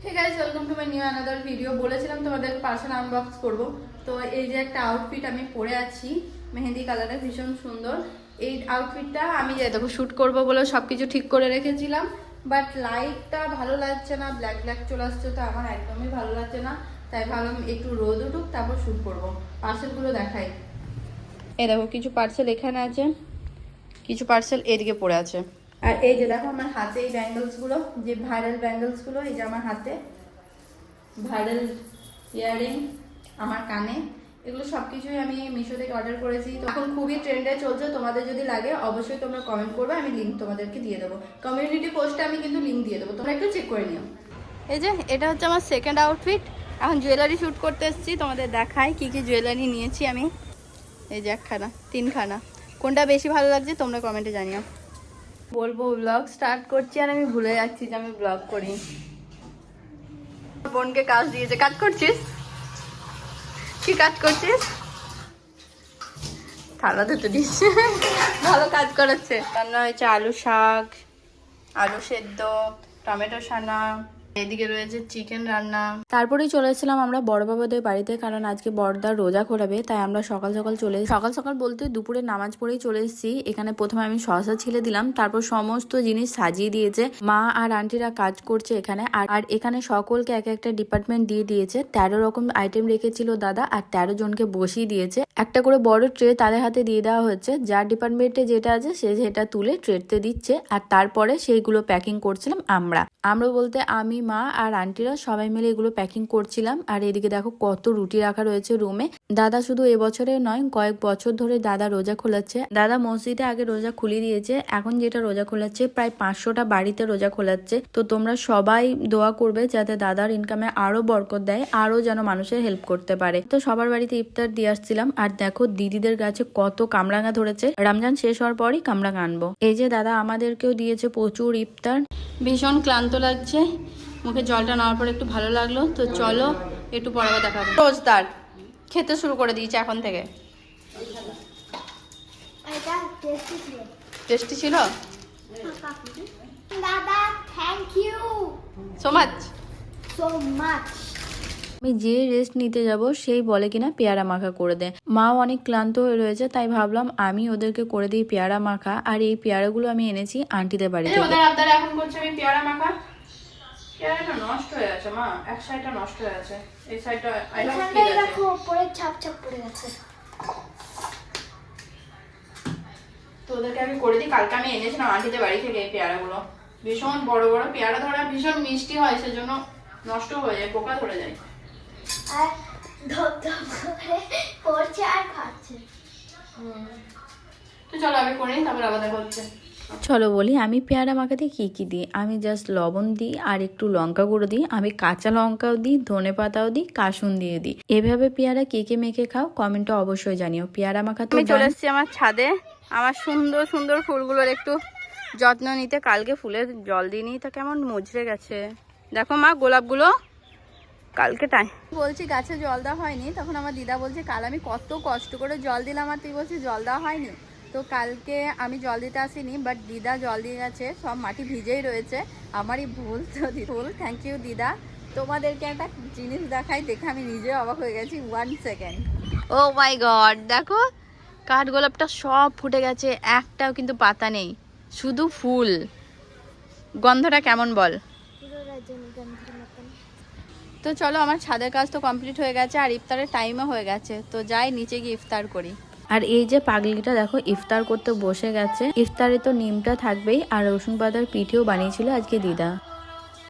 Hey guys, welcome to my new another video. বলেছিলাম তোমাদের parcel unbox করব। তো এই যে একটা আউটফিট আমি পরে আছি মেহেদি কালারের, ভীষণ সুন্দর এই আউটফিটটা। আমি যে দেখো শুট করব বলে সবকিছু ঠিক করে রেখেছিলাম, বাট লাইটটা ভালো লাগছে না, ব্ল্যাক ব্ল্যাক চলে আসছে, তো আমার একদমই ভালো লাগছে না। তাই ভাবলাম একটু রোদ উঠুক তারপর শুট করব। পার্সেলগুলো দেখাই। এই দেখো কিছু পার্সেল এখানে আছে, কিছু পার্সেল এদিকে পড়ে আছে। আর এই যে দেখো আমার হাতে এই ব্যাঙ্গলসগুলো, যে ভাইরাল ব্যাঙ্গলসগুলো, এই যে আমার হাতে ভাইরাল ইয়াররিং, আমার কানে, এগুলো সব কিছুই আমি মিশো থেকে অর্ডার করেছি। তখন খুবই ট্রেন্ডে চলছে, তোমাদের যদি লাগে অবশ্যই তোমরা কমেন্ট করবে, আমি লিঙ্ক তোমাদেরকে দিয়ে দেবো। কমিউনিটি পোস্টে আমি কিন্তু লিঙ্ক দিয়ে দেবো, তোমরা একটু চেক করে নিও। এই যে এটা হচ্ছে আমার সেকেন্ড আউটফিট। এখন জুয়েলারি শ্যুট করতে এসেছি, তোমাদের দেখাই কি কি জুয়েলারি নিয়েছি আমি। এই যে একখানা, তিনখানা, কোনটা বেশি ভালো লাগছে তোমরা কমেন্টে জানিও। বলবো ব্লগ স্টার্ট করছি আর আমি ভুলে যাচ্ছি যে আমি ব্লগ করি। বোনকে কাজ দিয়েছে, কাজ করছিস? কি কাজ করছিস? থালা ধুতে দিচ্ছে, ভালো কাজ করাচ্ছে। রান্না হয়েছে আলু শাক, আলু সেদ্ধ, টমেটো সানা, এদিকে রয়েছে চিকেন রান্না। তারপরেই চলেছিলাম আমরা বড় বাবাদের বাড়িতে, কারণ আজকে বড়দার রোজা খোলাবে, তাই আমরা সকাল সকাল বলতে দুপুরে নামাজ পড়েই চলে এসেছি। এখানে প্রথমে আমি শসা ছিলে দিলাম, তারপর সমস্ত জিনিস সাজিয়ে দিয়েছে মা আর আন্টিরা, কাজ করছে এখানে। আর এখানে সকলকে এক একটা ডিপার্টমেন্ট দিয়ে দিয়েছে। 13 রকম আইটেম রেখেছিল দাদা, আর 13 জনকে বসিয়ে দিয়েছে। একটা করে বড় ট্রে তাদের হাতে দিয়ে দেওয়া হচ্ছে, যার ডিপার্টমেন্টে যেটা আছে সে সেটা তুলে ট্রেতে দিচ্ছে, আর তারপরে সেইগুলো প্যাকিং করছিলাম আমরা বলতে আমি, মা আর আন্টিরা সবাই মিলে এগুলো প্যাকিং করছিলাম। আর এদিকে দেখো কত রুটি রাখা রয়েছে রুমে। দাদা শুধু এবছরে নয়, কয়েক বছর ধরে দাদা রোজা খোলাচ্ছে। দাদা মসজিদে আগে রোজা খুলিয়ে দিয়েছে, এখন যেটা রোজা খোলাচ্ছে প্রায় 500টা বাড়িতে রোজা খোলাচ্ছে। তো তোমরা সবাই দোয়া করবে যাতে দাদার ইনকামে আরো বরকত দেয়, আরো যেন মানুষের হেল্প করতে পারে। তো সবার বাড়িতে ইফতার দিয়ে আসছিলাম। আর দেখো দিদিদের গাছে কত কামরাঙা ধরেছে, রমজান শেষ হওয়ার পরই কামরাঙা আনবো। এই যে দাদা আমাদেরকেও দিয়েছে প্রচুর ইফতার। ভীষণ ক্লান্ত লাগছে, মুখে জলটা নেওয়ার পর একটু ভালো লাগলো। তো চলো একটু পরে দেখা হবে। রোজদার খেতে শুরু করে দিয়েছে এখন থেকে। টেস্টি ছিল দাদা, থ্যাংক ইউ সো মাচ। আমি যে রেস্ট নিতে যাব সেই বলে কিনা পেয়ারা মাখা করে দেয়। মাও অনেক ক্লান্ত হয়ে রয়েছে, তাই ভাবলাম আমি ওদেরকে করে দিই পেয়ারা মাখা। আর এই পেয়ারাগুলো আমি এনেছি আন্টিদের বাড়ি থেকে। ওদের আবদারে এখন করছে আমি পেয়ারা মাখা। পেয়ারাটা নষ্ট হয়ে গেছে মা, এক সাইডটা নষ্ট হয়ে গেছে, এই সাইডটা ঠিক আছে। দেখো উপরে ছাপ ছাপ পড়ে গেছে। তো ওদেরকে আমি করে দিই। কালকে আমি এনেছিলাম আন্টিদের বাড়ি থেকে এই পেয়ারাগুলো, ভীষণ বড় বড় পেয়ারা ধরা, ভীষণ মিষ্টি হয়, সেজন্য নষ্ট হয়ে যায়, পোকা ধরে যায়। আর ধপ ধপ করে পড়ছে আর খাচ্ছে। তো চলো আগে করে নিই, তারপর আবার দেখা হচ্ছে। চলো বলি আমি পেয়ারা মাখাতে কি কি দিই। আমি জাস্ট লবণ দিই আর একটু লঙ্কা গুঁড়ো দিই, আমি কাঁচা লঙ্কাও দিই, ধনে পাতাও দিই, কাসুন দিয়ে দিই। এভাবে পেয়ারা কে কে মেখে খাও কমেন্টে অবশ্যই জানিও। পেয়ারা মাখা তো আমি চলে এসেছি আমার ছাদে, আমার সুন্দর সুন্দর ফুলগুলোর একটু যত্ন নিতে। কালকে ফুলের জল দিইনি, তা কেমন মুজড়ে গেছে। দেখো মা গোলাপগুলো কালকে টাইম বলছি গাছে জল দেওয়া হয়নি, তখন আমার দিদা বলছে কাল আমি কত কষ্ট করে জল দিলাম আর তুই বলছিস জল দেওয়া হয়নি। তো কালকে আমি জল দিতে আসিনি, বাট দিদা জল দিয়ে গেছে, সব মাটি ভিজেই রয়েছে, আমারই ভুল। তো ভুল, থ্যাংক ইউ দিদা। তোমাদেরকে একটা জিনিস দেখাই, দেখে আমি নিজে অবাক হয়ে গেছি। 1 সেকেন্ড। ও মাই গড, দেখো কাঠগোলাপটা সব ফুটে গেছে, একটাও কিন্তু পাতা নেই, শুধু ফুল। গন্ধটা কেমন বল? তো চলো আমার ছাদের কাজ তো কমপ্লিট হয়ে গেছে, আর ইফতারের টাইমও হয়ে গেছে। তো যাই নিচে গিয়ে ইফতার করি। আর এই যে পাগলিটা দেখো ইফতার করতে বসে গেছে। ইফতারে তো নিমটা থাকবেই, আর রসুন পাতার পিঠেও বানিয়েছিল আজকে দিদা।